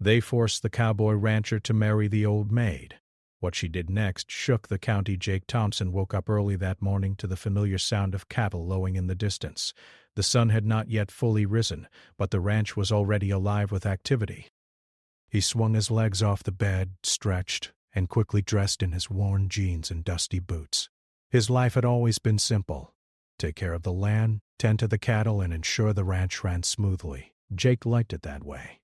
They forced the cowboy rancher to marry the old maid. What she did next shook the county. Jake Thompson woke up early that morning to the familiar sound of cattle lowing in the distance. The sun had not yet fully risen, but the ranch was already alive with activity. He swung his legs off the bed, stretched, and quickly dressed in his worn jeans and dusty boots. His life had always been simple. Take care of the land, tend to the cattle, and ensure the ranch ran smoothly. Jake liked it that way.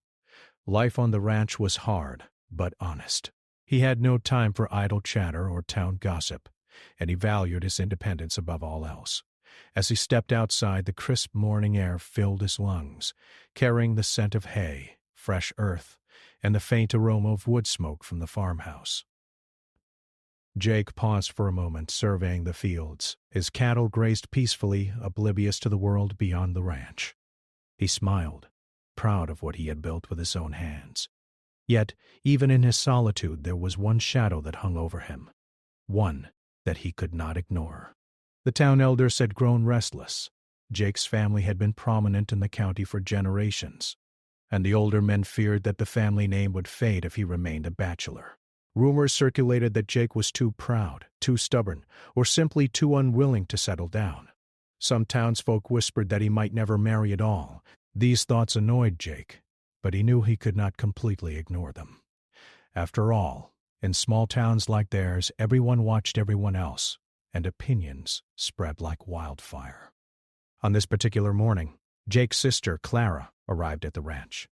Life on the ranch was hard, but honest. He had no time for idle chatter or town gossip, and he valued his independence above all else. As he stepped outside, the crisp morning air filled his lungs, carrying the scent of hay, fresh earth, and the faint aroma of wood smoke from the farmhouse. Jake paused for a moment, surveying the fields. His cattle grazed peacefully, oblivious to the world beyond the ranch. He smiled, proud of what he had built with his own hands. Yet, even in his solitude, there was one shadow that hung over him, one that he could not ignore. The town elders had grown restless. Jake's family had been prominent in the county for generations, and the older men feared that the family name would fade if he remained a bachelor. Rumors circulated that Jake was too proud, too stubborn, or simply too unwilling to settle down. Some townsfolk whispered that he might never marry at all. These thoughts annoyed Jake, but he knew he could not completely ignore them. After all, in small towns like theirs, everyone watched everyone else, and opinions spread like wildfire. On this particular morning, Jake's sister, Clara, arrived at the ranch.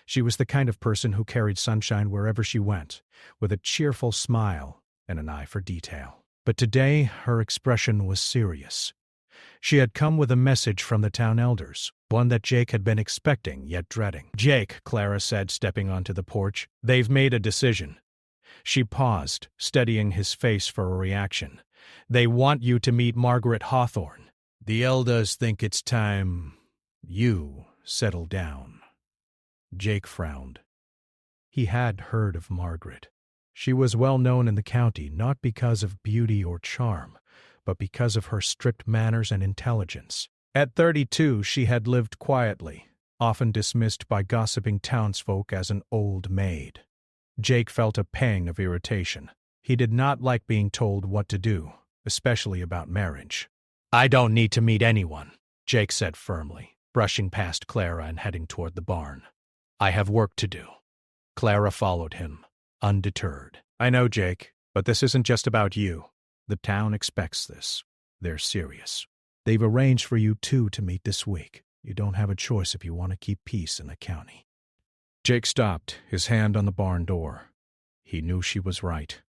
She was the kind of person who carried sunshine wherever she went, with a cheerful smile and an eye for detail. But today, her expression was serious. She had come with a message from the town elders, one that Jake had been expecting yet dreading. "Jake," Clara said, stepping onto the porch, "they've made a decision." She paused, steadying his face for a reaction. "They want you to meet Margaret Hawthorne. The elders think it's time you settle down." Jake frowned. He had heard of Margaret. She was well known in the county, not because of beauty or charm, but because of her strict manners and intelligence. At 32, she had lived quietly, often dismissed by gossiping townsfolk as an old maid. Jake felt a pang of irritation. He did not like being told what to do, especially about marriage. "I don't need to meet anyone," Jake said firmly, brushing past Clara and heading toward the barn. "I have work to do." Clara followed him, undeterred. "I know, Jake, but this isn't just about you. The town expects this. They're serious. They've arranged for you two to meet this week. You don't have a choice if you want to keep peace in the county." Jake stopped, his hand on the barn door. He knew she was right.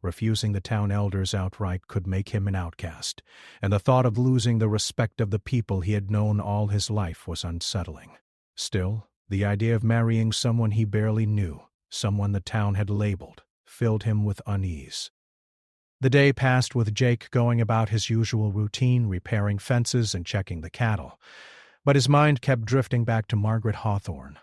Refusing the town elders outright could make him an outcast, and the thought of losing the respect of the people he had known all his life was unsettling. Still, the idea of marrying someone he barely knew, someone the town had labeled, filled him with unease. The day passed with Jake going about his usual routine, repairing fences and checking the cattle, but his mind kept drifting back to Margaret Hawthorne.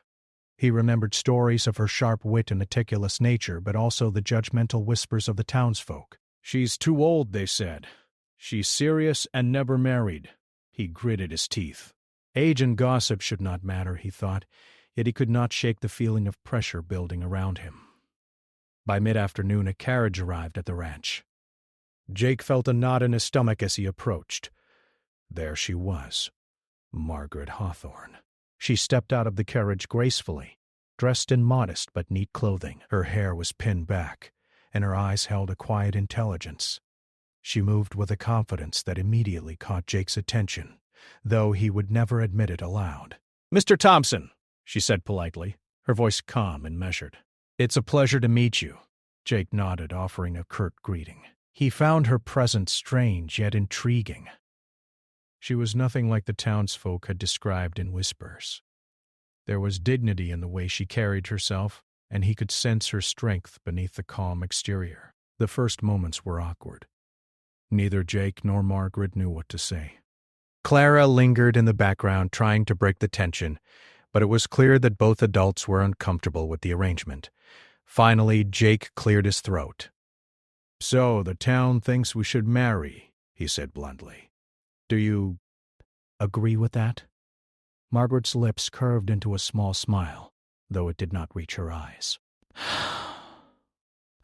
He remembered stories of her sharp wit and meticulous nature, but also the judgmental whispers of the townsfolk. "She's too old," they said. "She's serious and never married." He gritted his teeth. Age and gossip should not matter, he thought, yet he could not shake the feeling of pressure building around him. By mid-afternoon, a carriage arrived at the ranch. Jake felt a knot in his stomach as he approached. There she was, Margaret Hawthorne. She stepped out of the carriage gracefully, dressed in modest but neat clothing. Her hair was pinned back, and her eyes held a quiet intelligence. She moved with a confidence that immediately caught Jake's attention, though he would never admit it aloud. "Mr. Thompson," she said politely, her voice calm and measured. "It's a pleasure to meet you." Jake nodded, offering a curt greeting. He found her presence strange yet intriguing. She was nothing like the townsfolk had described in whispers. There was dignity in the way she carried herself, and he could sense her strength beneath the calm exterior. The first moments were awkward. Neither Jake nor Margaret knew what to say. Clara lingered in the background, trying to break the tension, but it was clear that both adults were uncomfortable with the arrangement. Finally, Jake cleared his throat. "So, the town thinks we should marry," he said bluntly. "Do you agree with that?" Margaret's lips curved into a small smile. though it did not reach her eyes.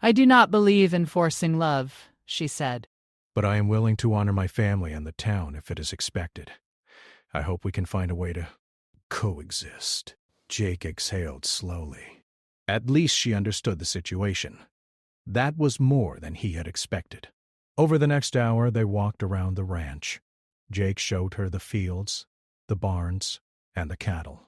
I do not believe in forcing love, she said. But I am willing to honor my family and the town if it is expected. I hope we can find a way to coexist. Jake exhaled slowly. At least she understood the situation. That was more than he had expected. Over the next hour, they walked around the ranch. Jake showed her the fields, the barns, and the cattle.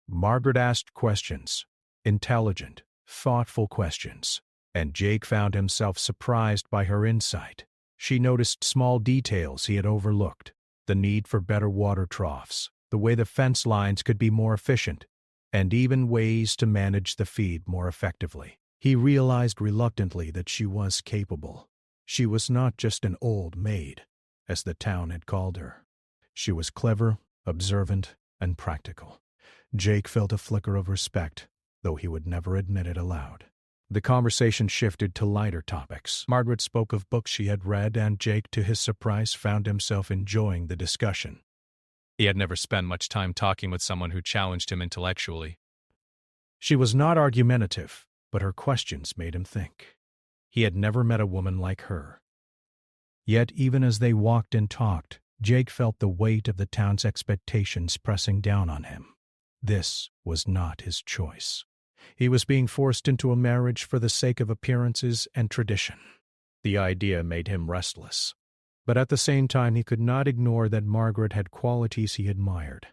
Margaret asked questions, intelligent, thoughtful questions, and Jake found himself surprised by her insight. She noticed small details he had overlooked, the need for better water troughs, the way the fence lines could be more efficient, and even ways to manage the feed more effectively. He realized reluctantly that she was capable. She was not just an old maid, as the town had called her. She was clever, observant, and practical. Jake felt a flicker of respect, though he would never admit it aloud. The conversation shifted to lighter topics. Margaret spoke of books she had read, and Jake, to his surprise, found himself enjoying the discussion. He had never spent much time talking with someone who challenged him intellectually. She was not argumentative, but her questions made him think. He had never met a woman like her. Yet, even as they walked and talked, Jake felt the weight of the town's expectations pressing down on him. This was not his choice. He was being forced into a marriage for the sake of appearances and tradition. The idea made him restless. But at the same time, he could not ignore that Margaret had qualities he admired.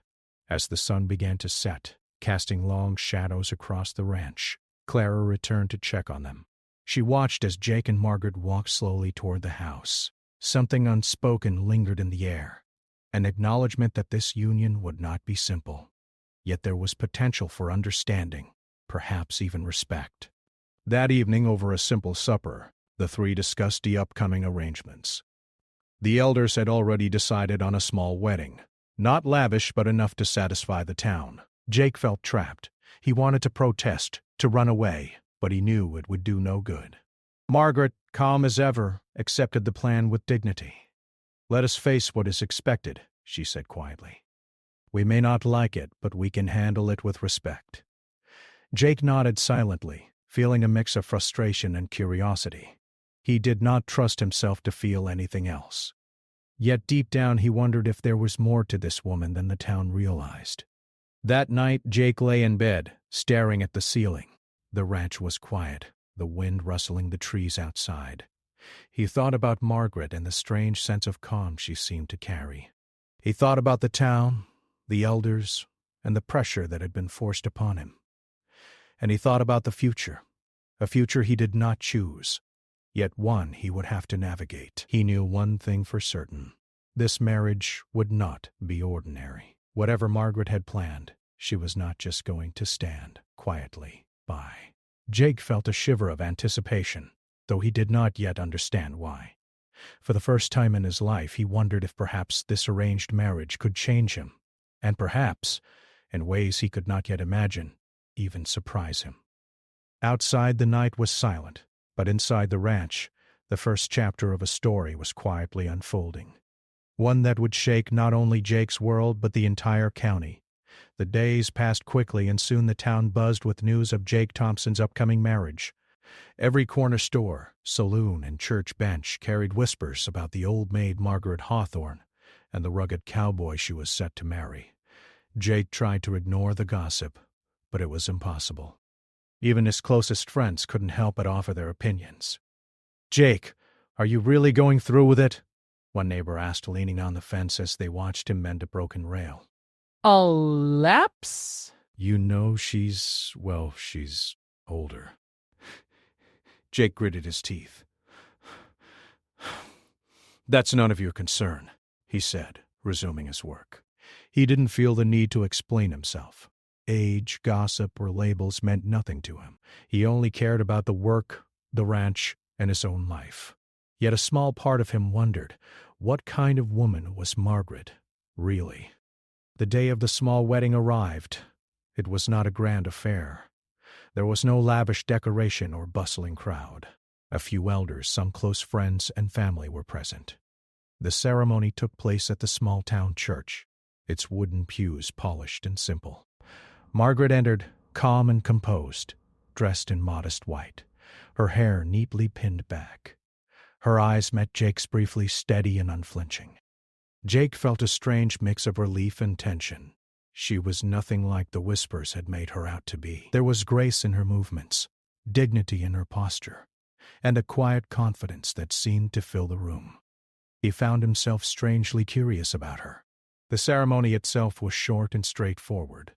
As the sun began to set, casting long shadows across the ranch, Clara returned to check on them. She watched as Jake and Margaret walked slowly toward the house. Something unspoken lingered in the air, an acknowledgement that this union would not be simple. Yet there was potential for understanding, perhaps even respect. That evening, over a simple supper, the three discussed the upcoming arrangements. The elders had already decided on a small wedding, not lavish but enough to satisfy the town. Jake felt trapped. He wanted to protest, to run away, but he knew it would do no good. Margaret, calm as ever, accepted the plan with dignity. "Let us face what is expected," she said quietly. "We may not like it, but we can handle it with respect." Jake nodded silently, feeling a mix of frustration and curiosity. He did not trust himself to feel anything else. Yet deep down he wondered if there was more to this woman than the town realized. That night Jake lay in bed, staring at the ceiling. The ranch was quiet, the wind rustling the trees outside. He thought about Margaret and the strange sense of calm she seemed to carry. He thought about the town, the elders, and the pressure that had been forced upon him. And he thought about the future, a future he did not choose, yet one he would have to navigate. He knew one thing for certain. This marriage would not be ordinary. Whatever Margaret had planned, she was not just going to stand quietly by. Jake felt a shiver of anticipation, though he did not yet understand why. For the first time in his life, he wondered if perhaps this arranged marriage could change him, and perhaps, in ways he could not yet imagine, even surprise him. Outside, the night was silent, but inside the ranch, the first chapter of a story was quietly unfolding. One that would shake not only Jake's world but the entire county. The days passed quickly, and soon the town buzzed with news of Jake Thompson's upcoming marriage. Every corner store, saloon, and church bench carried whispers about the old maid Margaret Hawthorne and the rugged cowboy she was set to marry. Jake tried to ignore the gossip, but it was impossible. Even his closest friends couldn't help but offer their opinions. "Jake, are you really going through with it?" one neighbor asked, leaning on the fence as they watched him mend a broken rail. "A lapse?" "You know she's older." Jake gritted his teeth. "That's none of your concern," he said, resuming his work. He didn't feel the need to explain himself. Age, gossip, or labels meant nothing to him. He only cared about the work, the ranch, and his own life. Yet a small part of him wondered, what kind of woman was Margaret, really? The day of the small wedding arrived. It was not a grand affair. There was no lavish decoration or bustling crowd. A few elders, some close friends, and family were present. The ceremony took place at the small-town church, its wooden pews polished and simple. Margaret entered, calm and composed, dressed in modest white, her hair neatly pinned back. Her eyes met Jake's briefly, steady and unflinching. Jake felt a strange mix of relief and tension. She was nothing like the whispers had made her out to be. There was grace in her movements, dignity in her posture, and a quiet confidence that seemed to fill the room. He found himself strangely curious about her. The ceremony itself was short and straightforward.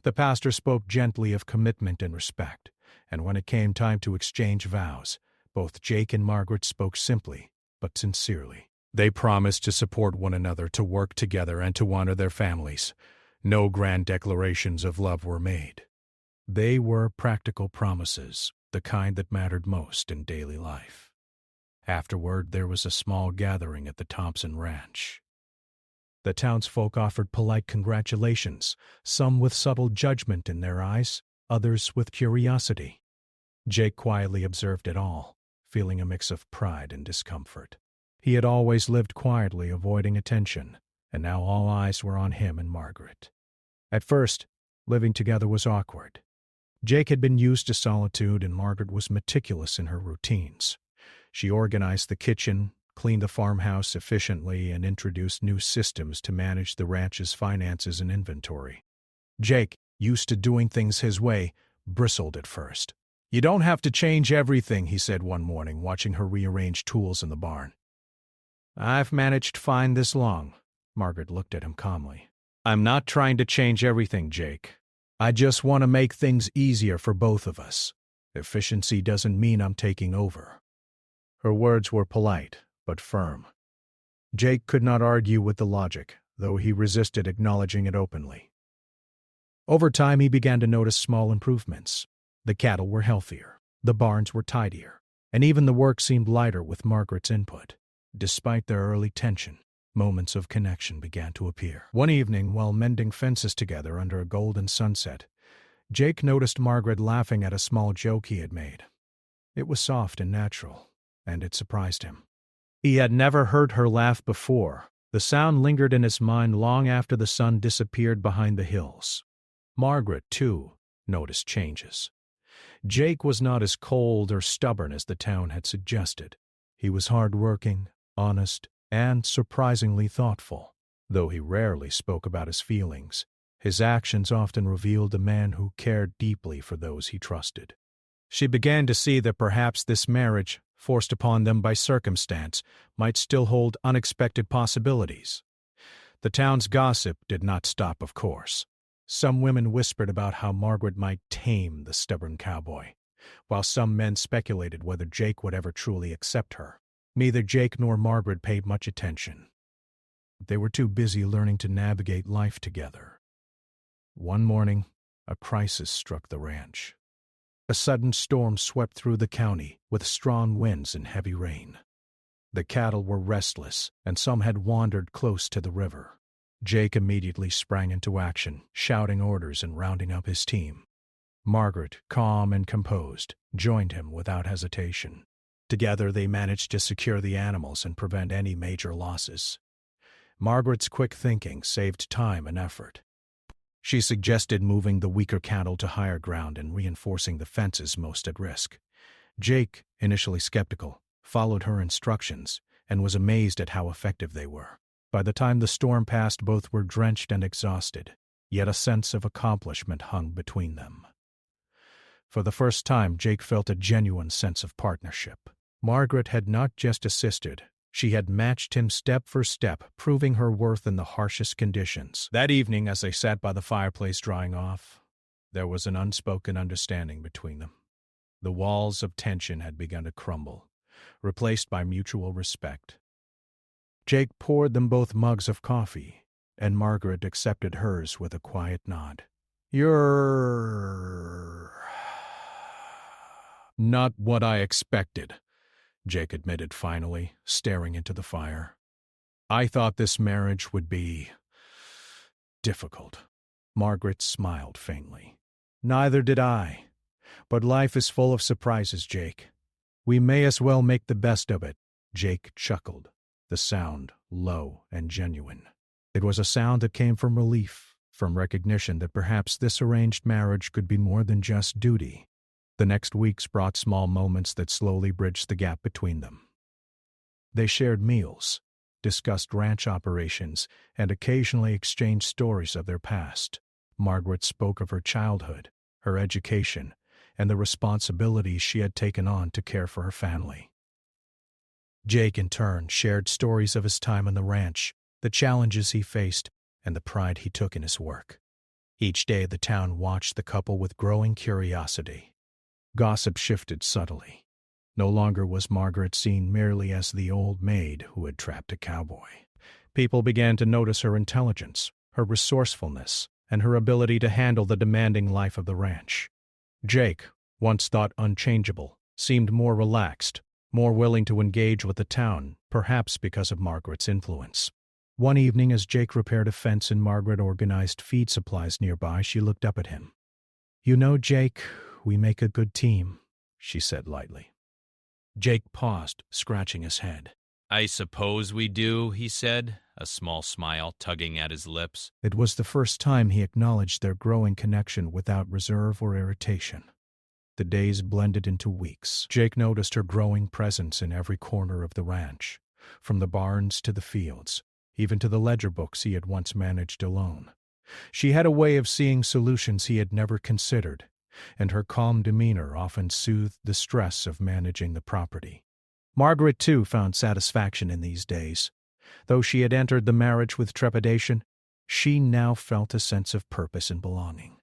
The pastor spoke gently of commitment and respect, and when it came time to exchange vows, both Jake and Margaret spoke simply but sincerely. They promised to support one another, to work together, and to honor their families. No grand declarations of love were made. They were practical promises, the kind that mattered most in daily life. Afterward, there was a small gathering at the Thompson Ranch. The townsfolk offered polite congratulations, some with subtle judgment in their eyes, others with curiosity. Jake quietly observed it all, feeling a mix of pride and discomfort. He had always lived quietly, avoiding attention, and now all eyes were on him and Margaret. At first, living together was awkward. Jake had been used to solitude, and Margaret was meticulous in her routines. She organized the kitchen, cleaned the farmhouse efficiently, and introduced new systems to manage the ranch's finances and inventory. Jake, used to doing things his way, bristled at first. "You don't have to change everything," he said one morning, watching her rearrange tools in the barn. "I've managed fine this long." Margaret looked at him calmly. "I'm not trying to change everything, Jake. I just want to make things easier for both of us. Efficiency doesn't mean I'm taking over." Her words were polite, but firm. Jake could not argue with the logic, though he resisted acknowledging it openly. Over time, he began to notice small improvements. The cattle were healthier, the barns were tidier, and even the work seemed lighter with Margaret's input. Despite their early tension, moments of connection began to appear. One evening, while mending fences together under a golden sunset, Jake noticed Margaret laughing at a small joke he had made. It was soft and natural, and it surprised him. He had never heard her laugh before. The sound lingered in his mind long after the sun disappeared behind the hills. Margaret, too, noticed changes. Jake was not as cold or stubborn as the town had suggested. He was hard-working, honest, and surprisingly thoughtful. Though he rarely spoke about his feelings, his actions often revealed a man who cared deeply for those he trusted. She began to see that perhaps this marriage, forced upon them by circumstance, might still hold unexpected possibilities. The town's gossip did not stop, of course. Some women whispered about how Margaret might tame the stubborn cowboy, while some men speculated whether Jake would ever truly accept her. Neither Jake nor Margaret paid much attention. They were too busy learning to navigate life together. One morning, a crisis struck the ranch. A sudden storm swept through the county with strong winds and heavy rain. The cattle were restless, and some had wandered close to the river. Jake immediately sprang into action, shouting orders and rounding up his team. Margaret, calm and composed, joined him without hesitation. Together they managed to secure the animals and prevent any major losses. Margaret's quick thinking saved time and effort. She suggested moving the weaker cattle to higher ground and reinforcing the fences most at risk. Jake, initially skeptical, followed her instructions and was amazed at how effective they were. By the time the storm passed, both were drenched and exhausted, yet a sense of accomplishment hung between them. For the first time, Jake felt a genuine sense of partnership. Margaret had not just assisted, she had matched him step for step, proving her worth in the harshest conditions. That evening, as they sat by the fireplace drying off, there was an unspoken understanding between them. The walls of tension had begun to crumble, replaced by mutual respect. Jake poured them both mugs of coffee, and Margaret accepted hers with a quiet nod. "You're not what I expected," Jake admitted finally, staring into the fire. "I thought this marriage would be difficult." Margaret smiled faintly. "Neither did I. But life is full of surprises, Jake. We may as well make the best of it." Jake chuckled, the sound low and genuine. It was a sound that came from relief, from recognition that perhaps this arranged marriage could be more than just duty. The next weeks brought small moments that slowly bridged the gap between them. They shared meals, discussed ranch operations, and occasionally exchanged stories of their past. Margaret spoke of her childhood, her education, and the responsibilities she had taken on to care for her family. Jake, in turn, shared stories of his time on the ranch, the challenges he faced, and the pride he took in his work. Each day the town watched the couple with growing curiosity. Gossip shifted subtly. No longer was Margaret seen merely as the old maid who had trapped a cowboy. People began to notice her intelligence, her resourcefulness, and her ability to handle the demanding life of the ranch. Jake, once thought unchangeable, seemed more relaxed, more willing to engage with the town, perhaps because of Margaret's influence. One evening, as Jake repaired a fence and Margaret organized feed supplies nearby, she looked up at him. "You know, Jake, we make a good team," she said lightly. Jake paused, scratching his head. "I suppose we do," he said, a small smile tugging at his lips. It was the first time he acknowledged their growing connection without reserve or irritation. The days blended into weeks. Jake noticed her growing presence in every corner of the ranch, from the barns to the fields, even to the ledger books he had once managed alone. She had a way of seeing solutions he had never considered, and her calm demeanor often soothed the stress of managing the property. Margaret, too, found satisfaction in these days. Though she had entered the marriage with trepidation, she now felt a sense of purpose and belonging.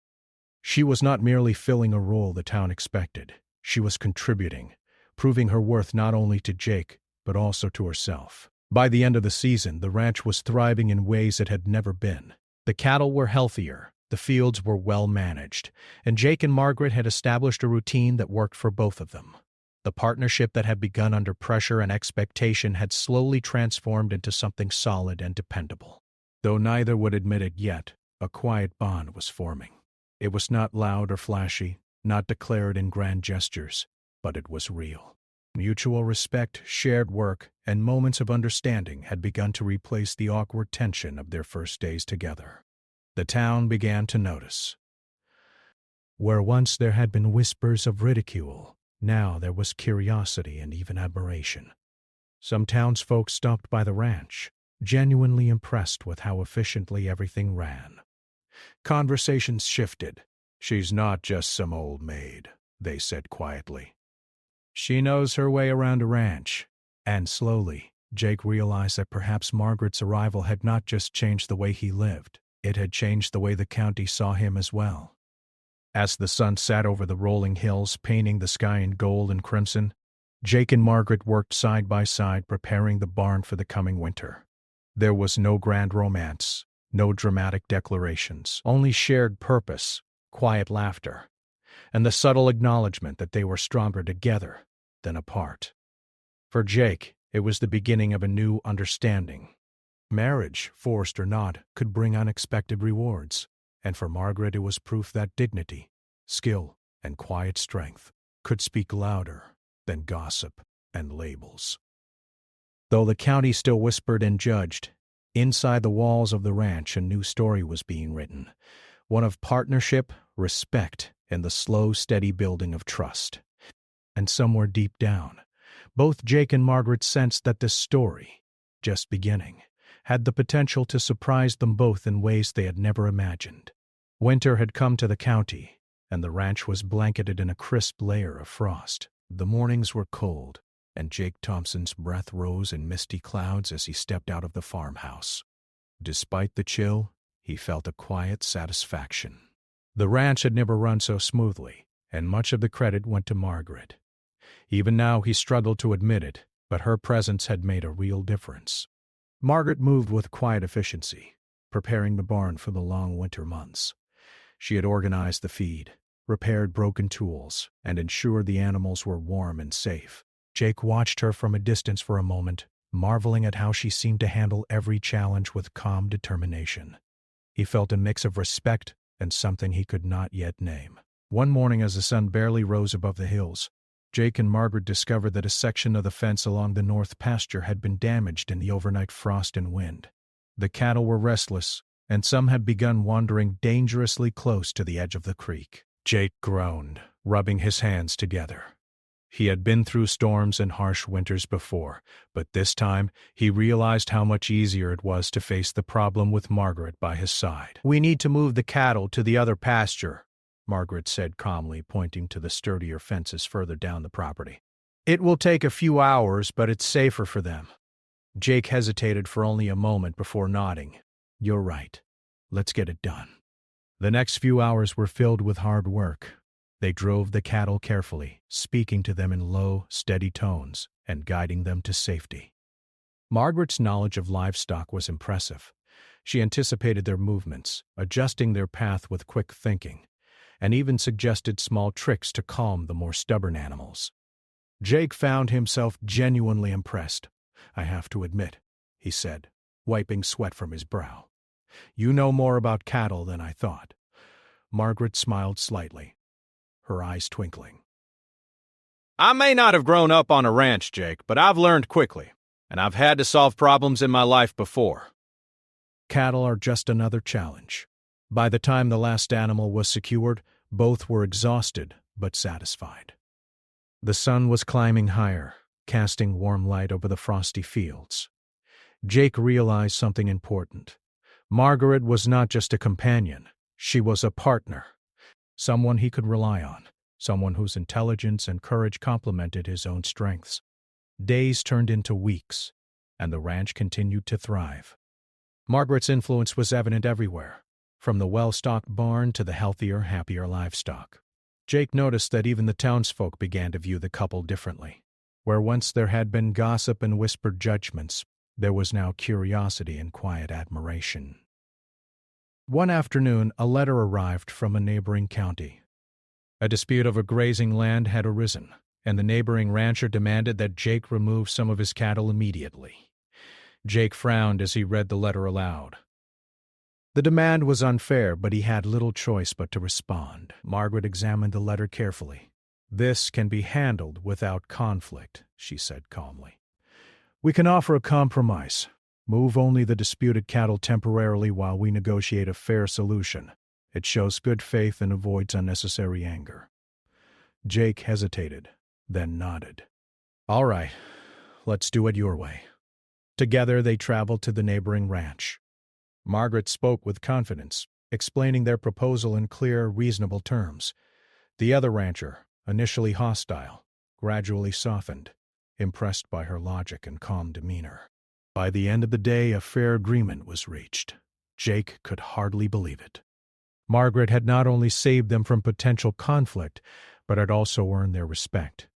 She was not merely filling a role the town expected. She was contributing, proving her worth not only to Jake, but also to herself. By the end of the season, the ranch was thriving in ways it had never been. The cattle were healthier, the fields were well managed, and Jake and Margaret had established a routine that worked for both of them. The partnership that had begun under pressure and expectation had slowly transformed into something solid and dependable. Though neither would admit it yet, a quiet bond was forming. It was not loud or flashy, not declared in grand gestures, but it was real. Mutual respect, shared work, and moments of understanding had begun to replace the awkward tension of their first days together. The town began to notice. Where once there had been whispers of ridicule, now there was curiosity and even admiration. Some townsfolk stopped by the ranch, genuinely impressed with how efficiently everything ran. Conversations shifted. "She's not just some old maid," they said quietly. "She knows her way around a ranch." And slowly, Jake realized that perhaps Margaret's arrival had not just changed the way he lived, it had changed the way the county saw him as well. As the sun sat over the rolling hills, painting the sky in gold and crimson, Jake and Margaret worked side by side, preparing the barn for the coming winter. There was no grand romance, no dramatic declarations, only shared purpose, quiet laughter, and the subtle acknowledgement that they were stronger together than apart. For Jake, it was the beginning of a new understanding. Marriage, forced or not, could bring unexpected rewards, and for Margaret it was proof that dignity, skill, and quiet strength could speak louder than gossip and labels. Though the county still whispered and judged, inside the walls of the ranch a new story was being written, one of partnership, respect, and the slow, steady building of trust. And somewhere deep down, both Jake and Margaret sensed that this story, just beginning, had the potential to surprise them both in ways they had never imagined. Winter had come to the county, and the ranch was blanketed in a crisp layer of frost. The mornings were cold, and Jake Thompson's breath rose in misty clouds as he stepped out of the farmhouse. Despite the chill, he felt a quiet satisfaction. The ranch had never run so smoothly, and much of the credit went to Margaret. Even now he struggled to admit it, but her presence had made a real difference. Margaret moved with quiet efficiency, preparing the barn for the long winter months. She had organized the feed, repaired broken tools, and ensured the animals were warm and safe. Jake watched her from a distance for a moment, marveling at how she seemed to handle every challenge with calm determination. He felt a mix of respect and something he could not yet name. One morning, as the sun barely rose above the hills, Jake and Margaret discovered that a section of the fence along the north pasture had been damaged in the overnight frost and wind. The cattle were restless, and some had begun wandering dangerously close to the edge of the creek. Jake groaned, rubbing his hands together. He had been through storms and harsh winters before, but this time he realized how much easier it was to face the problem with Margaret by his side. "We need to move the cattle to the other pasture," Margaret said calmly, pointing to the sturdier fences further down the property. "It will take a few hours, but it's safer for them." Jake hesitated for only a moment before nodding. "You're right. Let's get it done." The next few hours were filled with hard work. They drove the cattle carefully, speaking to them in low, steady tones and guiding them to safety. Margaret's knowledge of livestock was impressive. She anticipated their movements, adjusting their path with quick thinking, and even suggested small tricks to calm the more stubborn animals. Jake found himself genuinely impressed. "I have to admit," he said, wiping sweat from his brow. "You know more about cattle than I thought." Margaret smiled slightly, her eyes twinkling. "I may not have grown up on a ranch, Jake, but I've learned quickly, and I've had to solve problems in my life before." Cattle are just another challenge. By the time the last animal was secured, both were exhausted but satisfied. The sun was climbing higher, casting warm light over the frosty fields. Jake realized something important. Margaret was not just a companion, she was a partner. Someone he could rely on, someone whose intelligence and courage complemented his own strengths. Days turned into weeks, and the ranch continued to thrive. Margaret's influence was evident everywhere, from the well-stocked barn to the healthier, happier livestock. Jake noticed that even the townsfolk began to view the couple differently. Where once there had been gossip and whispered judgments, there was now curiosity and quiet admiration. One afternoon, a letter arrived from a neighboring county. A dispute over grazing land had arisen, and the neighboring rancher demanded that Jake remove some of his cattle immediately. Jake frowned as he read the letter aloud. The demand was unfair, but he had little choice but to respond. Margaret examined the letter carefully. "This can be handled without conflict," she said calmly. "We can offer a compromise. Move only the disputed cattle temporarily while we negotiate a fair solution. It shows good faith and avoids unnecessary anger." Jake hesitated, then nodded. "All right, let's do it your way." Together they traveled to the neighboring ranch. Margaret spoke with confidence, explaining their proposal in clear, reasonable terms. The other rancher, initially hostile, gradually softened, impressed by her logic and calm demeanor. By the end of the day, a fair agreement was reached. Jake could hardly believe it. Margaret had not only saved them from potential conflict, but had also earned their respect.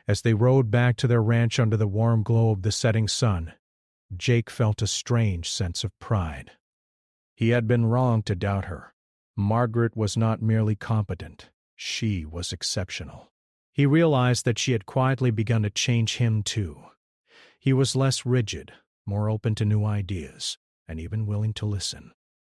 As they rode back to their ranch under the warm glow of the setting sun, Jake felt a strange sense of pride. He had been wrong to doubt her. Margaret was not merely competent, she was exceptional. He realized that she had quietly begun to change him too. He was less rigid, more open to new ideas, and even willing to listen.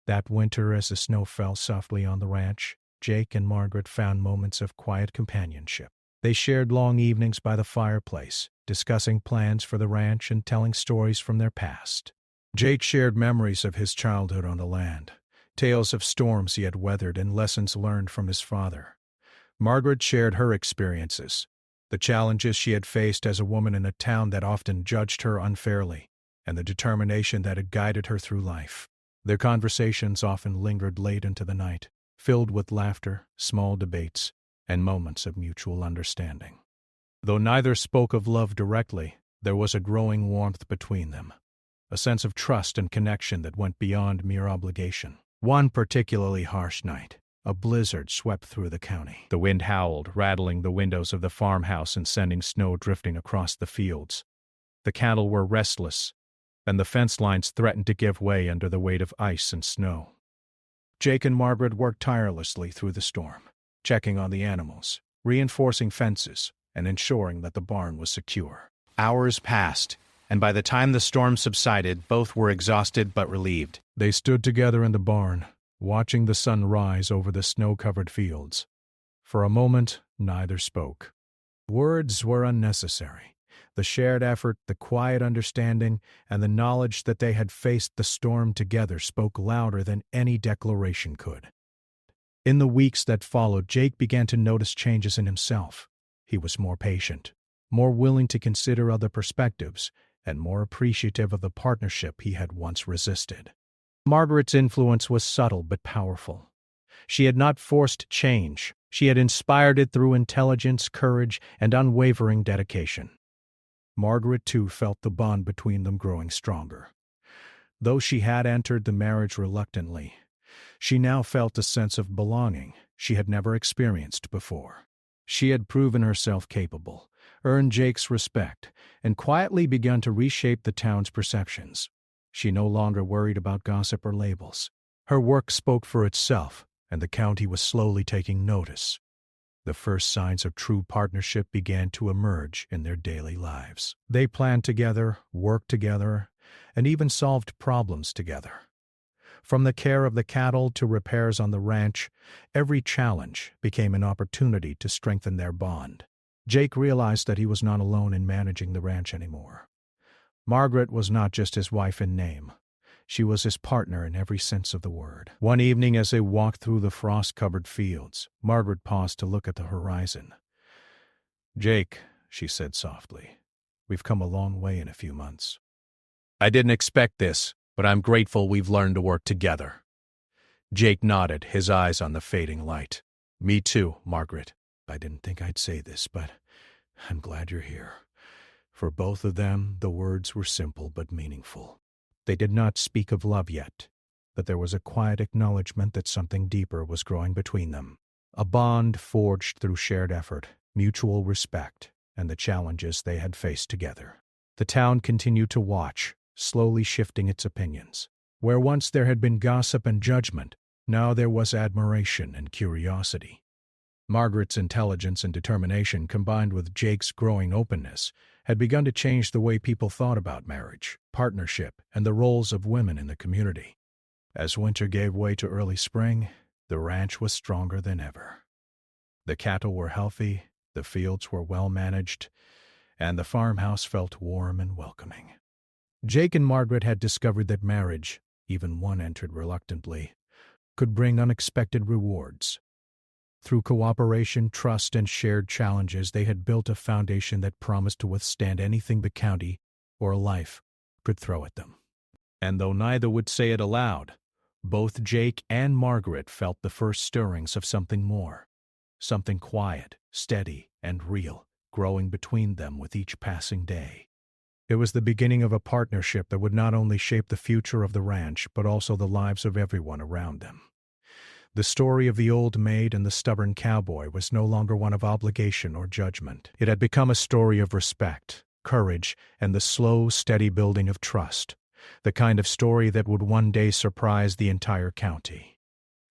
That winter, as the snow fell softly on the ranch, Jake and Margaret found moments of quiet companionship. They shared long evenings by the fireplace, discussing plans for the ranch and telling stories from their past. Jake shared memories of his childhood on the land, tales of storms he had weathered and lessons learned from his father. Margaret shared her experiences, the challenges she had faced as a woman in a town that often judged her unfairly, and the determination that had guided her through life. Their conversations often lingered late into the night, filled with laughter, small debates, and moments of mutual understanding. Though neither spoke of love directly, there was a growing warmth between them, a sense of trust and connection that went beyond mere obligation. One particularly harsh night, a blizzard swept through the county. The wind howled, rattling the windows of the farmhouse and sending snow drifting across the fields. The cattle were restless, and the fence lines threatened to give way under the weight of ice and snow. Jake and Margaret worked tirelessly through the storm, checking on the animals, reinforcing fences, and ensuring that the barn was secure. Hours passed, and by the time the storm subsided, both were exhausted but relieved. They stood together in the barn, watching the sun rise over the snow-covered fields. For a moment, neither spoke. Words were unnecessary. The shared effort, the quiet understanding, and the knowledge that they had faced the storm together spoke louder than any declaration could. In the weeks that followed, Jake began to notice changes in himself. He was more patient, more willing to consider other perspectives, and more appreciative of the partnership he had once resisted. Margaret's influence was subtle but powerful. She had not forced change. She had inspired it through intelligence, courage, and unwavering dedication. Margaret, too, felt the bond between them growing stronger. Though she had entered the marriage reluctantly, she now felt a sense of belonging she had never experienced before. She had proven herself capable, earned Jake's respect, and quietly begun to reshape the town's perceptions. She no longer worried about gossip or labels. Her work spoke for itself, and the county was slowly taking notice. The first signs of true partnership began to emerge in their daily lives. They planned together, worked together, and even solved problems together. From the care of the cattle to repairs on the ranch, every challenge became an opportunity to strengthen their bond. Jake realized that he was not alone in managing the ranch anymore. Margaret was not just his wife in name. She was his partner in every sense of the word. One evening as they walked through the frost-covered fields, Margaret paused to look at the horizon. "Jake," she said softly, "we've come a long way in a few months. I didn't expect this, but I'm grateful we've learned to work together." Jake nodded, his eyes on the fading light. "Me too, Margaret. I didn't think I'd say this, but I'm glad you're here." For both of them, the words were simple but meaningful. They did not speak of love yet, but there was a quiet acknowledgement that something deeper was growing between them. A bond forged through shared effort, mutual respect, and the challenges they had faced together. The town continued to watch, slowly shifting its opinions. Where once there had been gossip and judgment, now there was admiration and curiosity. Margaret's intelligence and determination, combined with Jake's growing openness, had begun to change the way people thought about marriage, partnership, and the roles of women in the community. As winter gave way to early spring, the ranch was stronger than ever. The cattle were healthy, the fields were well managed, and the farmhouse felt warm and welcoming. Jake and Margaret had discovered that marriage, even one entered reluctantly, could bring unexpected rewards. Through cooperation, trust, and shared challenges, they had built a foundation that promised to withstand anything the county or life could throw at them. And though neither would say it aloud, both Jake and Margaret felt the first stirrings of something more, something quiet, steady, and real, growing between them with each passing day. It was the beginning of a partnership that would not only shape the future of the ranch, but also the lives of everyone around them. The story of the old maid and the stubborn cowboy was no longer one of obligation or judgment. It had become a story of respect, courage, and the slow, steady building of trust, the kind of story that would one day surprise the entire county.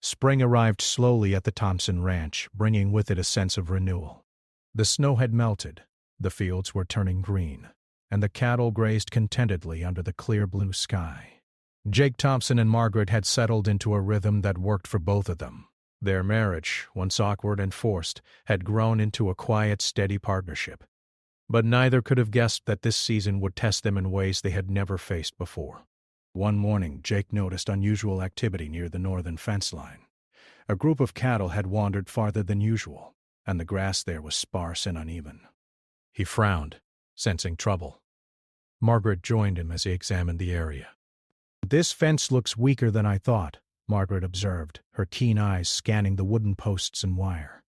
Spring arrived slowly at the Thompson Ranch, bringing with it a sense of renewal. The snow had melted, the fields were turning green, and the cattle grazed contentedly under the clear blue sky. Jake Thompson and Margaret had settled into a rhythm that worked for both of them. Their marriage, once awkward and forced, had grown into a quiet, steady partnership. But neither could have guessed that this season would test them in ways they had never faced before. One morning, Jake noticed unusual activity near the northern fence line. A group of cattle had wandered farther than usual, and the grass there was sparse and uneven. He frowned, sensing trouble. Margaret joined him as he examined the area. "This fence looks weaker than I thought," Margaret observed, her keen eyes scanning the wooden posts and wire.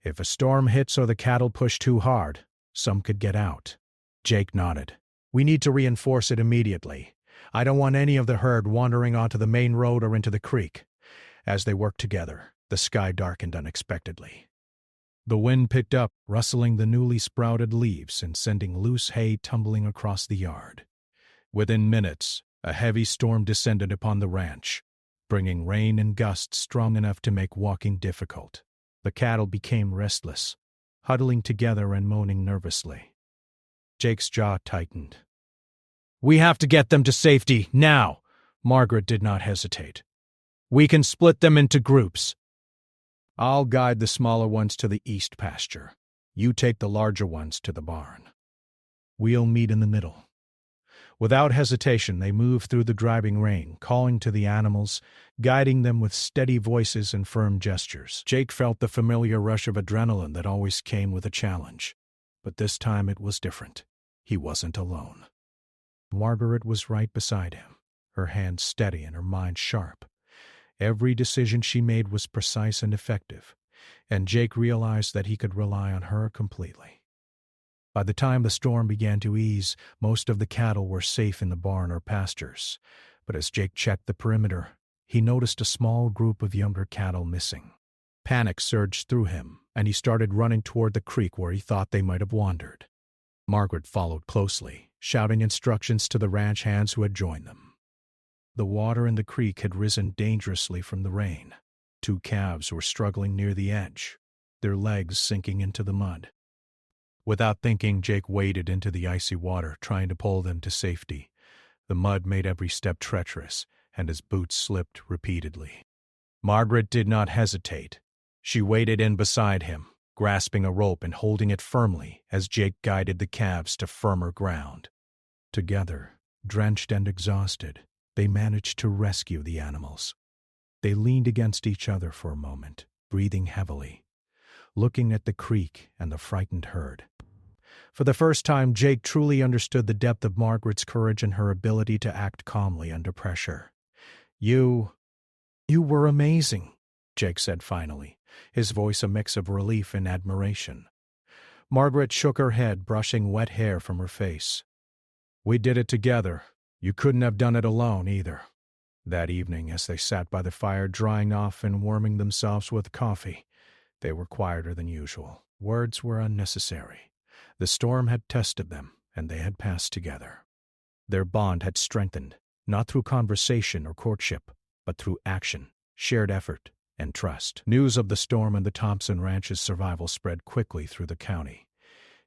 "If a storm hits or the cattle push too hard, some could get out." Jake nodded. "We need to reinforce it immediately. I don't want any of the herd wandering onto the main road or into the creek." As they worked together, the sky darkened unexpectedly. The wind picked up, rustling the newly sprouted leaves and sending loose hay tumbling across the yard. Within minutes, a heavy storm descended upon the ranch, bringing rain and gusts strong enough to make walking difficult. The cattle became restless, huddling together and moaning nervously. Jake's jaw tightened. "We have to get them to safety, now!" Margaret did not hesitate. "We can split them into groups. I'll guide the smaller ones to the east pasture. You take the larger ones to the barn." We'll meet in the middle." Without hesitation, they moved through the driving rain, calling to the animals, guiding them with steady voices and firm gestures. Jake felt the familiar rush of adrenaline that always came with a challenge. But this time it was different. He wasn't alone. Margaret was right beside him, her hands steady and her mind sharp. Every decision she made was precise and effective, and Jake realized that he could rely on her completely. By the time the storm began to ease, most of the cattle were safe in the barn or pastures. But as Jake checked the perimeter, he noticed a small group of younger cattle missing. Panic surged through him, and he started running toward the creek where he thought they might have wandered. Margaret followed closely, shouting instructions to the ranch hands who had joined them. The water in the creek had risen dangerously from the rain. 2 calves were struggling near the edge, their legs sinking into the mud. Without thinking, Jake waded into the icy water, trying to pull them to safety. The mud made every step treacherous, and his boots slipped repeatedly. Margaret did not hesitate. She waded in beside him, grasping a rope and holding it firmly as Jake guided the calves to firmer ground. Together, drenched and exhausted, they managed to rescue the animals. They leaned against each other for a moment, breathing heavily, looking at the creek and the frightened herd. For the first time, Jake truly understood the depth of Margaret's courage and her ability to act calmly under pressure. You were amazing," Jake said finally, his voice a mix of relief and admiration. Margaret shook her head, brushing wet hair from her face. "We did it together. You couldn't have done it alone, either." That evening, as they sat by the fire drying off and warming themselves with coffee, they were quieter than usual. Words were unnecessary. The storm had tested them, and they had passed together. Their bond had strengthened, not through conversation or courtship, but through action, shared effort, and trust. News of the storm and the Thompson Ranch's survival spread quickly through the county.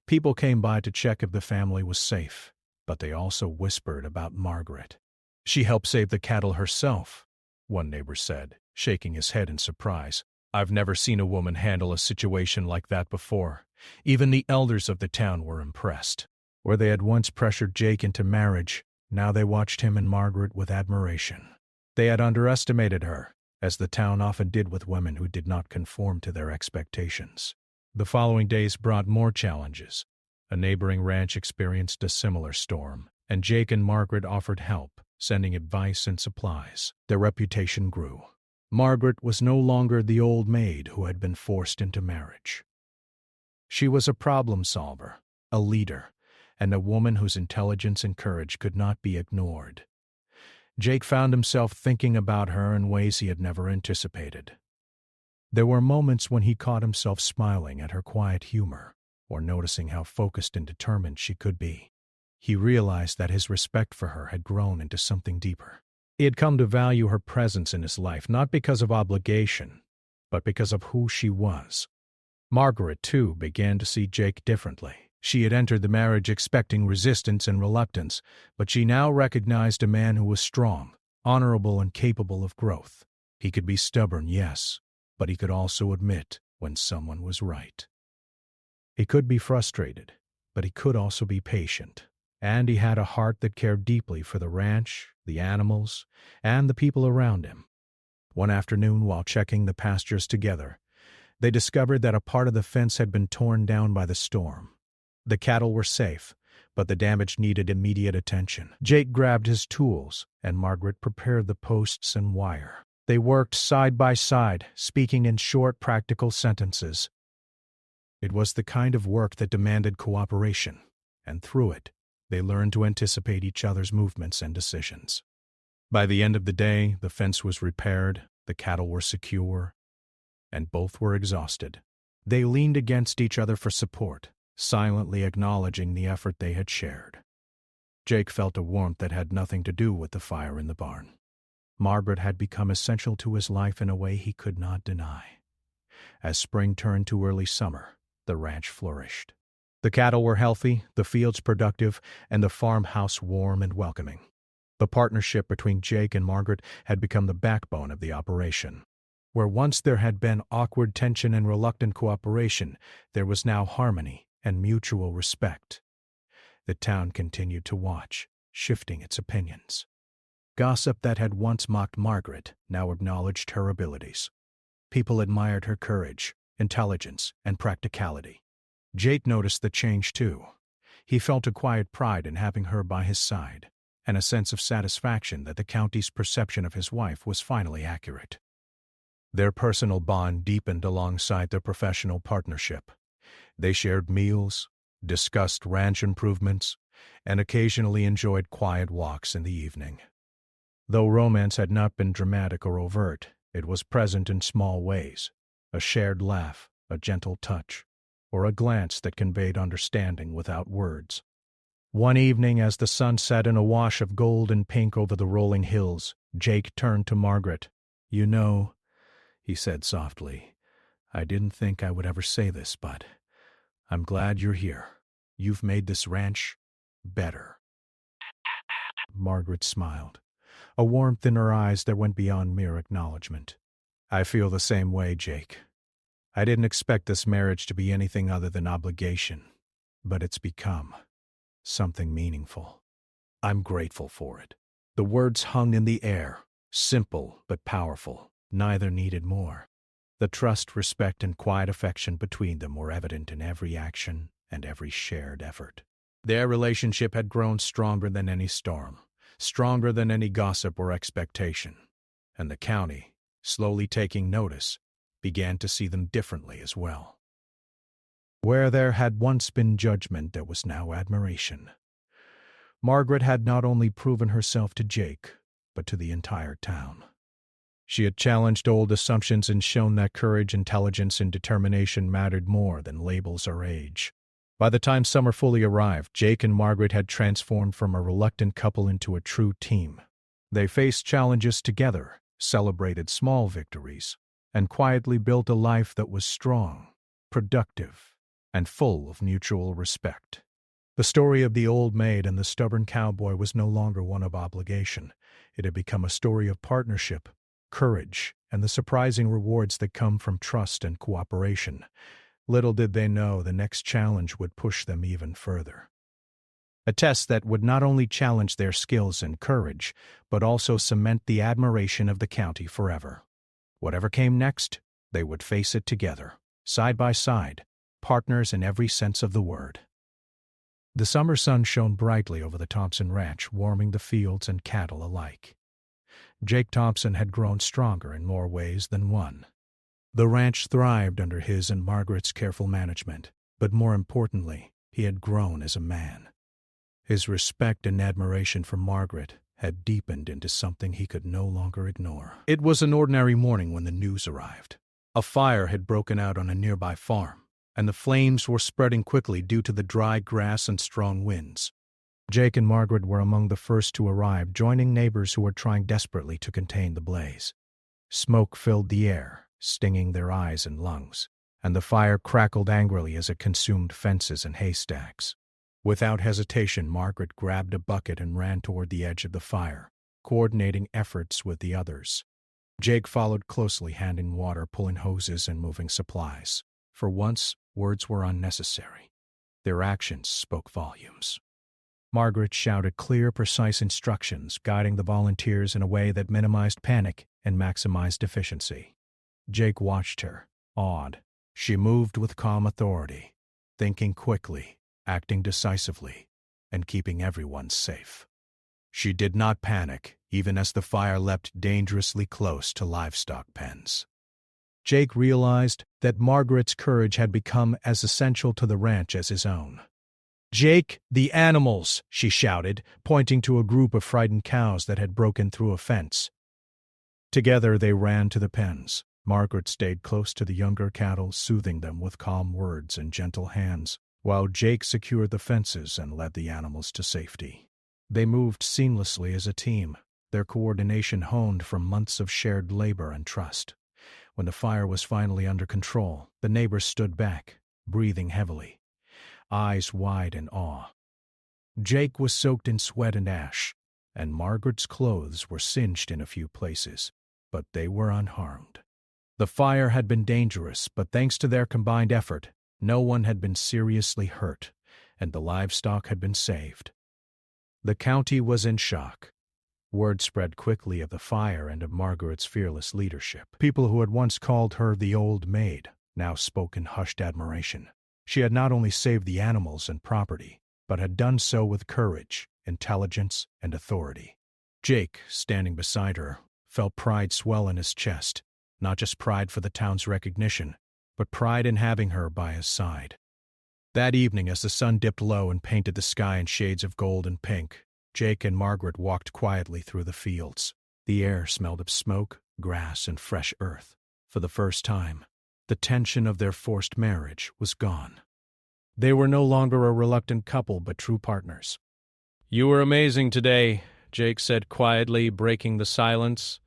People came by to check if the family was safe, but they also whispered about Margaret. "She helped save the cattle herself," one neighbor said, shaking his head in surprise. "I've never seen a woman handle a situation like that before." Even the elders of the town were impressed. Where they had once pressured Jake into marriage, now they watched him and Margaret with admiration. They had underestimated her, as the town often did with women who did not conform to their expectations. The following days brought more challenges. A neighboring ranch experienced a similar storm, and Jake and Margaret offered help, sending advice and supplies. Their reputation grew. Margaret was no longer the old maid who had been forced into marriage. She was a problem solver, a leader, and a woman whose intelligence and courage could not be ignored. Jake found himself thinking about her in ways he had never anticipated. There were moments when he caught himself smiling at her quiet humor, or noticing how focused and determined she could be. He realized that his respect for her had grown into something deeper. He had come to value her presence in his life, not because of obligation, but because of who she was. Margaret, too, began to see Jake differently. She had entered the marriage expecting resistance and reluctance, but she now recognized a man who was strong, honorable, and capable of growth. He could be stubborn, yes, but he could also admit when someone was right. He could be frustrated, but he could also be patient, and he had a heart that cared deeply for the ranch, the animals, and the people around him. One afternoon, while checking the pastures together, they discovered that a part of the fence had been torn down by the storm. The cattle were safe, but the damage needed immediate attention. Jake grabbed his tools, and Margaret prepared the posts and wire. They worked side by side, speaking in short, practical sentences. It was the kind of work that demanded cooperation, and through it, they learned to anticipate each other's movements and decisions. By the end of the day, the fence was repaired, the cattle were secure, and both were exhausted. They leaned against each other for support, silently acknowledging the effort they had shared. Jake felt a warmth that had nothing to do with the fire in the barn. Margaret had become essential to his life in a way he could not deny. As spring turned to early summer, the ranch flourished. The cattle were healthy, the fields productive, and the farmhouse warm and welcoming. The partnership between Jake and Margaret had become the backbone of the operation. Where once there had been awkward tension and reluctant cooperation, there was now harmony and mutual respect. The town continued to watch, shifting its opinions. Gossip that had once mocked Margaret now acknowledged her abilities. People admired her courage, intelligence, and practicality. Jake noticed the change too. He felt a quiet pride in having her by his side, and a sense of satisfaction that the county's perception of his wife was finally accurate. Their personal bond deepened alongside their professional partnership. They shared meals, discussed ranch improvements, and occasionally enjoyed quiet walks in the evening. Though romance had not been dramatic or overt, it was present in small ways: a shared laugh, a gentle touch, or a glance that conveyed understanding without words. One evening, as the sun set in a wash of gold and pink over the rolling hills, Jake turned to Margaret. "You know," he said softly, "I didn't think I would ever say this, but I'm glad you're here. You've made this ranch better." Margaret smiled, a warmth in her eyes that went beyond mere acknowledgement. "I feel the same way, Jake. I didn't expect this marriage to be anything other than obligation, but it's become something meaningful. I'm grateful for it." The words hung in the air, simple but powerful. Neither needed more. The trust, respect, and quiet affection between them were evident in every action and every shared effort. Their relationship had grown stronger than any storm, stronger than any gossip or expectation, and the county, slowly taking notice, began to see them differently as well. Where there had once been judgment, there was now admiration. Margaret had not only proven herself to Jake, but to the entire town. She had challenged old assumptions and shown that courage, intelligence, and determination mattered more than labels or age. By the time summer fully arrived, Jake and Margaret had transformed from a reluctant couple into a true team. They faced challenges together, celebrated small victories, and quietly built a life that was strong, productive, and full of mutual respect. The story of the old maid and the stubborn cowboy was no longer one of obligation. It had become a story of partnership, courage, and the surprising rewards that come from trust and cooperation. Little did they know the next challenge would push them even further. A test that would not only challenge their skills and courage, but also cement the admiration of the county forever. Whatever came next, they would face it together, side by side, partners in every sense of the word. The summer sun shone brightly over the Thompson ranch, warming the fields and cattle alike. Jake Thompson had grown stronger in more ways than one. The ranch thrived under his and Margaret's careful management, but more importantly, he had grown as a man. His respect and admiration for Margaret had deepened into something he could no longer ignore. It was an ordinary morning when the news arrived. A fire had broken out on a nearby farm, and the flames were spreading quickly due to the dry grass and strong winds. Jake and Margaret were among the first to arrive, joining neighbors who were trying desperately to contain the blaze. Smoke filled the air, stinging their eyes and lungs, and the fire crackled angrily as it consumed fences and haystacks. Without hesitation, Margaret grabbed a bucket and ran toward the edge of the fire, coordinating efforts with the others. Jake followed closely, handing water, pulling hoses, and moving supplies. For once, words were unnecessary. Their actions spoke volumes. Margaret shouted clear, precise instructions, guiding the volunteers in a way that minimized panic and maximized efficiency. Jake watched her, awed. She moved with calm authority, thinking quickly, acting decisively, and keeping everyone safe. She did not panic, even as the fire leapt dangerously close to livestock pens. Jake realized that Margaret's courage had become as essential to the ranch as his own. "Jake, the animals!" she shouted, pointing to a group of frightened cows that had broken through a fence. Together they ran to the pens. Margaret stayed close to the younger cattle, soothing them with calm words and gentle hands, while Jake secured the fences and led the animals to safety. They moved seamlessly as a team, their coordination honed from months of shared labor and trust. When the fire was finally under control, the neighbors stood back, breathing heavily, eyes wide in awe. Jake was soaked in sweat and ash, and Margaret's clothes were singed in a few places, but they were unharmed. The fire had been dangerous, but thanks to their combined effort, no one had been seriously hurt, and the livestock had been saved. The county was in shock. Word spread quickly of the fire and of Margaret's fearless leadership. People who had once called her the old maid now spoke in hushed admiration. She had not only saved the animals and property, but had done so with courage, intelligence, and authority. Jake, standing beside her, felt pride swell in his chest, not just pride for the town's recognition, but pride in having her by his side. That evening, as the sun dipped low and painted the sky in shades of gold and pink, Jake and Margaret walked quietly through the fields. The air smelled of smoke, grass, and fresh earth. For the first time, the tension of their forced marriage was gone. They were no longer a reluctant couple, but true partners. "You were amazing today," Jake said quietly, breaking the silence.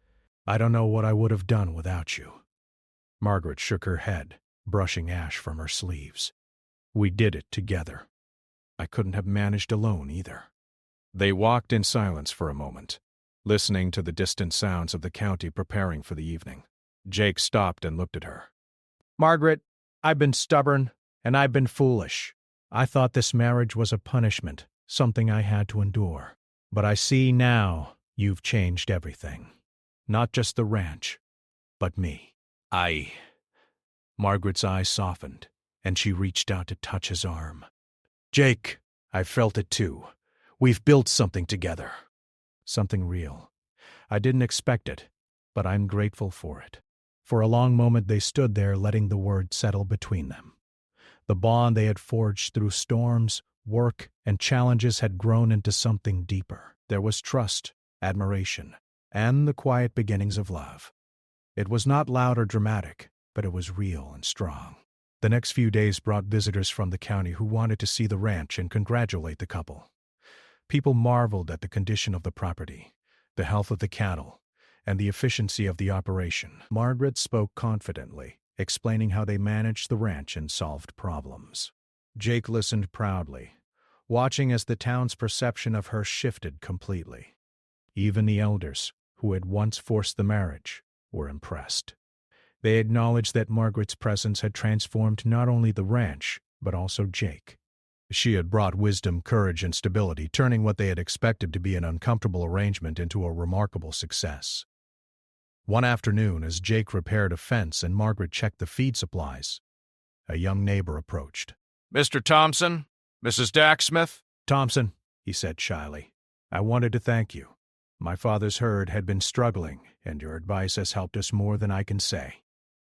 "I don't know what I would have done without you." Margaret shook her head, brushing ash from her sleeves. "We did it together. I couldn't have managed alone either." They walked in silence for a moment, listening to the distant sounds of the county preparing for the evening. Jake stopped and looked at her. "Margaret, I've been stubborn, and I've been foolish. I thought this marriage was a punishment, something I had to endure. But I see now you've changed everything. Not just the ranch, but me." Margaret's eyes softened, and she reached out to touch his arm. "Jake, I felt it too. We've built something together. Something real. I didn't expect it, but I'm grateful for it." For a long moment they stood there, letting the word settle between them. The bond they had forged through storms, work, and challenges had grown into something deeper. There was trust, admiration, and the quiet beginnings of love. It was not loud or dramatic, but it was real and strong. The next few days brought visitors from the county who wanted to see the ranch and congratulate the couple. People marveled at the condition of the property, the health of the cattle, and the efficiency of the operation. Margaret spoke confidently, explaining how they managed the ranch and solved problems. Jake listened proudly, watching as the town's perception of her shifted completely. Even the elders, who had once forced the marriage, were impressed. They acknowledged that Margaret's presence had transformed not only the ranch, but also Jake. She had brought wisdom, courage, and stability, turning what they had expected to be an uncomfortable arrangement into a remarkable success. One afternoon, as Jake repaired a fence and Margaret checked the feed supplies, a young neighbor approached. "Mr. Thompson? Mrs. Daxsmith?" "Thompson," he said shyly, "I wanted to thank you. My father's herd had been struggling, and your advice has helped us more than I can say."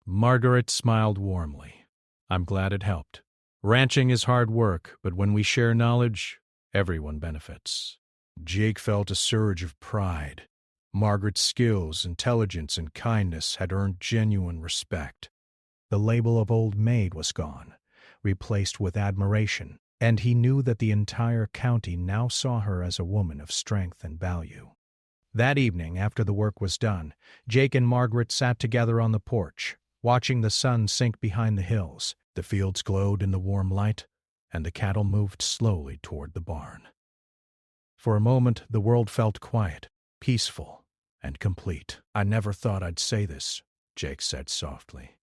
Margaret smiled warmly. "I'm glad it helped. Ranching is hard work, but when we share knowledge, everyone benefits." Jake felt a surge of pride. Margaret's skills, intelligence, and kindness had earned genuine respect. The label of old maid was gone, replaced with admiration, and he knew that the entire county now saw her as a woman of strength and value. That evening, after the work was done, Jake and Margaret sat together on the porch, watching the sun sink behind the hills. The fields glowed in the warm light, and the cattle moved slowly toward the barn. For a moment, the world felt quiet, peaceful, and complete. "I never thought I'd say this," Jake said softly,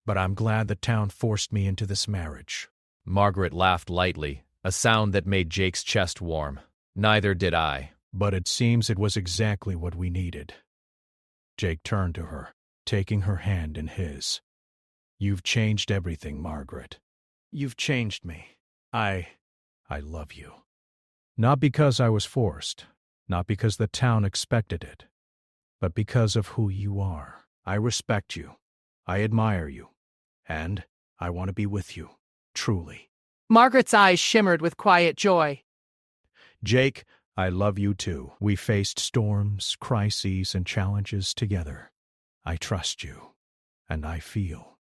"but I'm glad the town forced me into this marriage." Margaret laughed lightly, a sound that made Jake's chest warm. "Neither did I." "But it seems it was exactly what we needed." Jake turned to her, taking her hand in his. "You've changed everything, Margaret. You've changed me. I love you. Not because I was forced, not because the town expected it, but because of who you are. I respect you. I admire you. And I want to be with you, truly." Margaret's eyes shimmered with quiet joy. "Jake, I love you too. We faced storms, crises, and challenges together. I trust you, and I feel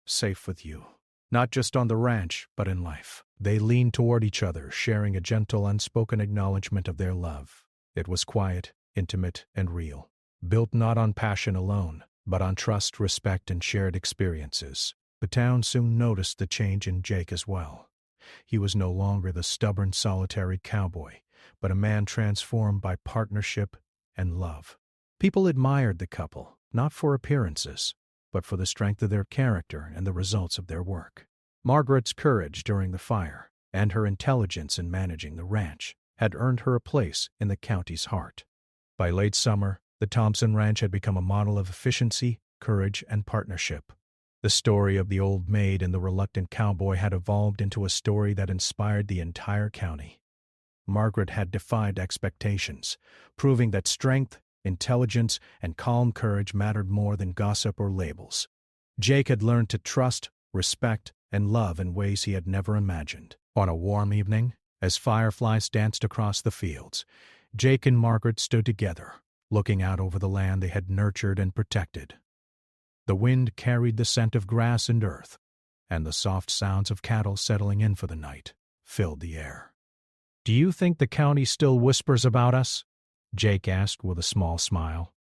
safe with you, not just on the ranch, but in life." They leaned toward each other, sharing a gentle, unspoken acknowledgement of their love. It was quiet, intimate, and real, built not on passion alone, but on trust, respect, and shared experiences. The town soon noticed the change in Jake as well. He was no longer the stubborn, solitary cowboy, but a man transformed by partnership and love. People admired the couple, not for appearances, but for the strength of their character and the results of their work. Margaret's courage during the fire, and her intelligence in managing the ranch had earned her a place in the county's heart. By late summer, the Thompson Ranch had become a model of efficiency, courage, and partnership. The story of the old maid and the reluctant cowboy had evolved into a story that inspired the entire county. Margaret had defied expectations, proving that strength, intelligence, and calm courage mattered more than gossip or labels. Jake had learned to trust, respect, and love in ways he had never imagined. On a warm evening, as fireflies danced across the fields, Jake and Margaret stood together, looking out over the land they had nurtured and protected. The wind carried the scent of grass and earth, and the soft sounds of cattle settling in for the night filled the air. "Do you think the county still whispers about us?" Jake asked with a small smile.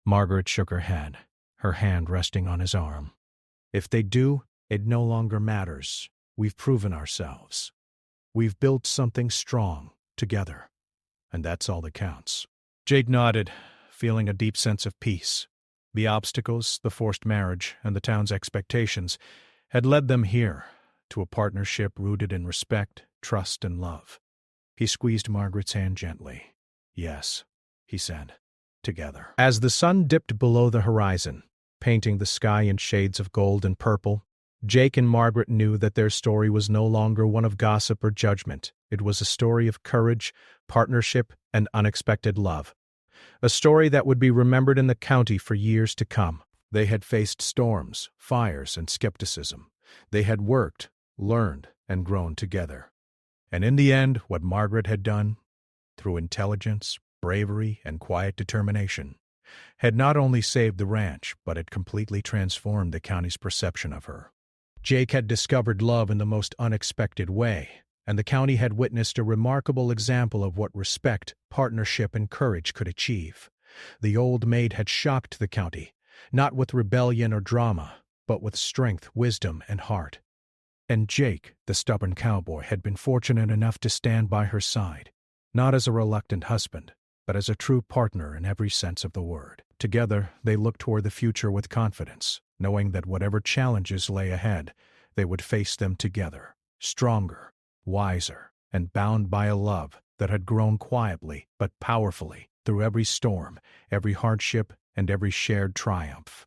Margaret shook her head, her hand resting on his arm. "If they do, it no longer matters. We've proven ourselves. We've built something strong, together. And that's all that counts." Jake nodded, feeling a deep sense of peace. The obstacles, the forced marriage, and the town's expectations had led them here, to a partnership rooted in respect, trust, and love. He squeezed Margaret's hand gently. "Yes," he said, "together." As the sun dipped below the horizon, painting the sky in shades of gold and purple, Jake and Margaret knew that their story was no longer one of gossip or judgment. It was a story of courage, partnership, and unexpected love. A story that would be remembered in the county for years to come. They had faced storms, fires, and skepticism. They had worked, learned, and grown together. And in the end, what Margaret had done, through intelligence, bravery, and quiet determination, had not only saved the ranch, but had completely transformed the county's perception of her. Jake had discovered love in the most unexpected way, and the county had witnessed a remarkable example of what respect, partnership, and courage could achieve. The old maid had shocked the county, not with rebellion or drama, but with strength, wisdom, and heart. And Jake, the stubborn cowboy, had been fortunate enough to stand by her side, not as a reluctant husband, but as a true partner in every sense of the word. Together, they looked toward the future with confidence, knowing that whatever challenges lay ahead, they would face them together, stronger, wiser, and bound by a love that had grown quietly but powerfully through every storm, every hardship, and every shared triumph.